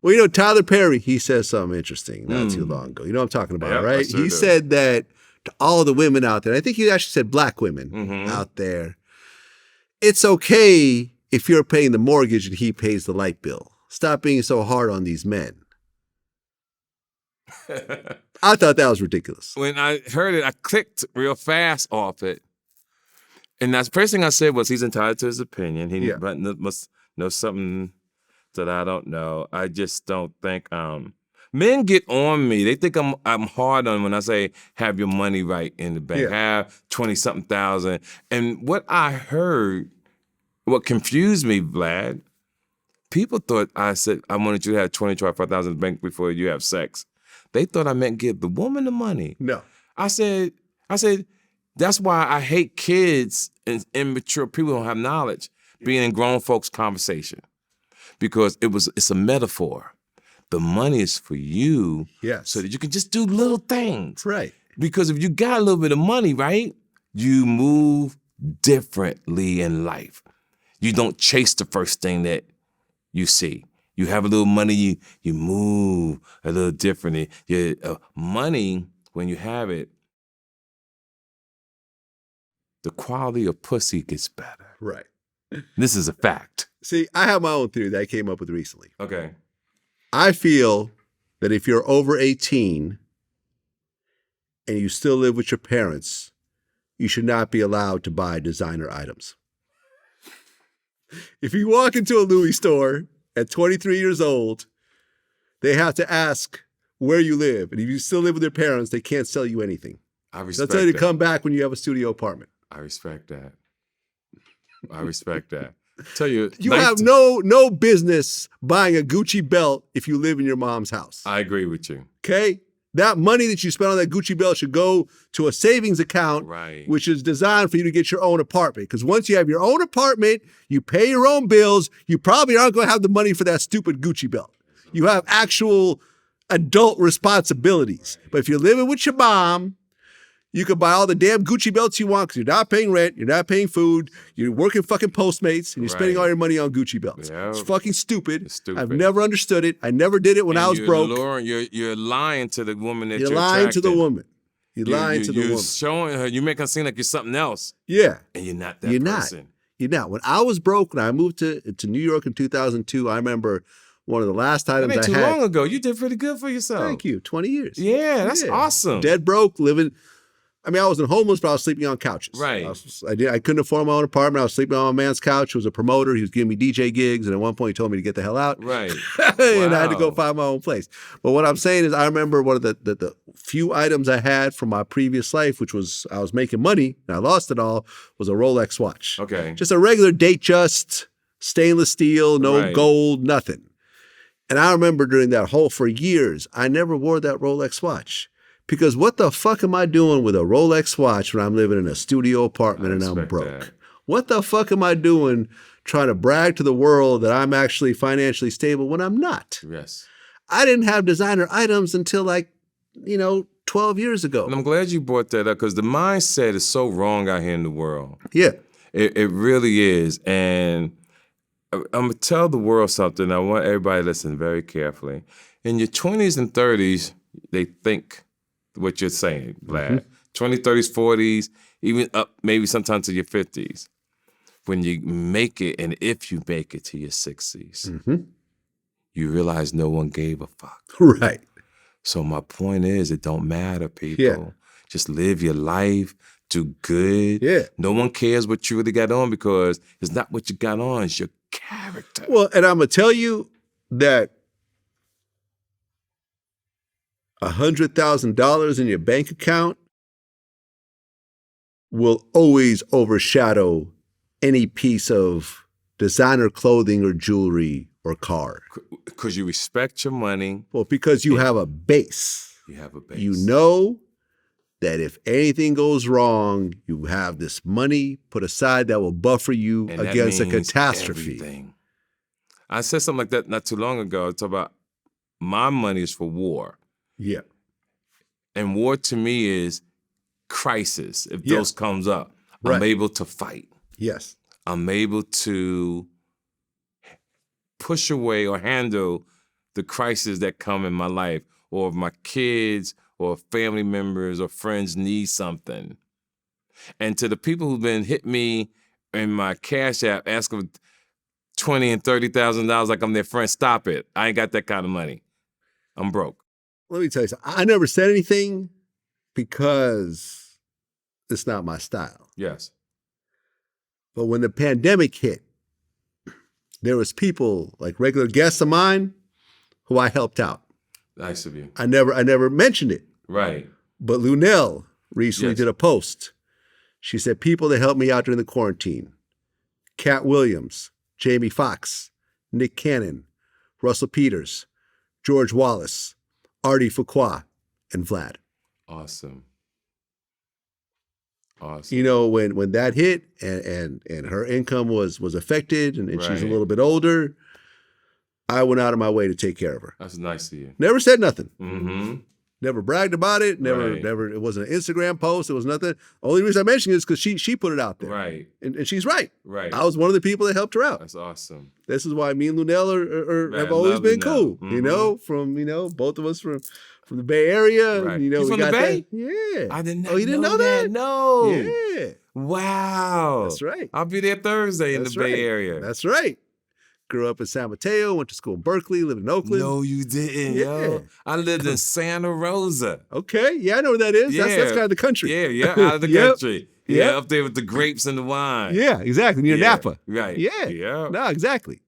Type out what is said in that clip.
Well, you know, Tyler Perry, he says something interesting not too long ago. You know what I'm talking about, Yep, I right? sure He do. said that to all the women out there, I think he actually said black women out there, it's okay if you're paying the mortgage and he pays the light bill. Stop being so hard on these men. I thought that was ridiculous. When I heard it, I clicked real fast off it. And that's the first thing I said was he's entitled to his opinion. He must know something that I don't know. I just don't think men get on me. They think I'm hard on when I say have your money right in the bank. Have 20-something thousand. And what I heard, what confused me, Vlad, people thought I said I wanted you to have 25,000 in the bank before you have sex. They thought I meant give the woman the money. No. I said, that's why I hate kids and immature people who don't have knowledge being in grown folks' conversation. Because it's a metaphor. The money is for you so that you can just do little things. Right. Because if you got a little bit of money, right, you move differently in life. You don't chase the first thing that you see. You have a little money, you move a little differently. Money, when you have it, the quality of pussy gets better. Right. This is a fact. See, I have my own theory that I came up with recently. Okay. I feel that if you're over 18 and you still live with your parents, you should not be allowed to buy designer items. If you walk into a Louis store at 23 years old, they have to ask where you live. And if you still live with your parents, they can't sell you anything. I respect They'll tell you that. to come back when you have a studio apartment. I respect that. I respect that. Tell you, You have no business buying a Gucci belt if you live in your mom's house. I agree with you. Okay? That money that you spend on that Gucci belt should go to a savings account, which is designed for you to get your own apartment. Because once you have your own apartment, you pay your own bills, you probably aren't going to have the money for that stupid Gucci belt. You have actual adult responsibilities. But if you're living with your mom, you can buy all the damn Gucci belts you want because you're not paying rent, you're not paying food, you're working fucking Postmates, and you're spending all your money on Gucci belts. Yep. It's fucking stupid. It's stupid. I've never understood it. I never did it when I was broke. You're lying to the woman that you're lying to the woman. You're lying to the woman. You're showing her, you make her seem like you're something else. Yeah. And you're not that person. You're not. When I was broke, when I moved to New York in 2002, I remember one of the last items I had. Too long ago. You did pretty good for yourself. Thank you. 20 years. Yeah, that's awesome. Dead broke, living. I mean, I wasn't homeless, but I was sleeping on couches. Right. I couldn't afford my own apartment. I was sleeping on my man's couch. He was a promoter. He was giving me DJ gigs. And at one point, he told me to get the hell out. Right. And I had to go find my own place. But what I'm saying is I remember one of the few items I had from my previous life, which was I was making money and I lost it all, was a Rolex watch. Okay. Just a regular Datejust, stainless steel, no gold, nothing. And I remember during that for years, I never wore that Rolex watch. Because what the fuck am I doing with a Rolex watch when I'm living in a studio apartment and I'm broke? That. What the fuck am I doing trying to brag to the world that I'm actually financially stable when I'm not? Yes. I didn't have designer items until 12 years ago. And I'm glad you brought that up because the mindset is so wrong out here in the world. Yeah. It really is. And I'm going to tell the world something. I want everybody to listen very carefully. In your 20s and 30s, they think what you're saying, Vlad. 20s, 30s, 40s, even up maybe sometimes to your 50s. When you make it, and if you make it to your 60s, you realize no one gave a fuck. Right. So my point is, it don't matter, people. Yeah. Just live your life, do good. Yeah. No one cares what you really got on because it's not what you got on, it's your character. Well, and I'm going to tell you that $100,000 in your bank account will always overshadow any piece of designer clothing or jewelry or car. Because you respect your money. Well, because you have a base. You have a base. You know that if anything goes wrong, you have this money put aside that will buffer you against a catastrophe. Everything. I said something like that not too long ago. It's about my money is for war. Yeah. And war to me is crisis. If those comes up, I'm able to fight. Yes. I'm able to push away or handle the crises that come in my life, or if my kids or family members or friends need something. And to the people who've been hit me in my Cash App asking for $20,000 and $30,000 like I'm their friend, stop it. I ain't got that kind of money. I'm broke. Let me tell you something. I never said anything because it's not my style. Yes. But when the pandemic hit, there was people, like regular guests of mine, who I helped out. Nice of you. I never mentioned it. Right. But Lunell recently did a post. She said, people that helped me out during the quarantine: Cat Williams, Jamie Foxx, Nick Cannon, Russell Peters, George Wallace, Artie Fuqua, and Vlad. Awesome. Awesome. You know, when that hit and her income was affected and she's a little bit older, I went out of my way to take care of her. That's nice of you. Never said nothing. Mm-hmm. Never bragged about it. Never. It wasn't an Instagram post. It was nothing. Only reason I mention it is because she put it out there. Right. And she's right. Right. I was one of the people that helped her out. That's awesome. This is why me and Lunell have always been cool. Mm-hmm. You know, from both of us from the Bay Area. Right. You know, He's we from got the Bay? that. Yeah. I didn't. Oh, you didn't know that? No. Yeah. Wow. That's right. I'll be there Thursday in the Bay Area. That's right. Grew up in San Mateo, went to school in Berkeley, lived in Oakland. No, you didn't, yo. I lived in Santa Rosa. Okay. Yeah, I know where that is. Yeah. That's kind of the country. Yeah, out of the country. Yeah, Yep. up there with the grapes and the wine. Yeah, exactly. Near Napa. Right. Yeah. Yeah. No, exactly.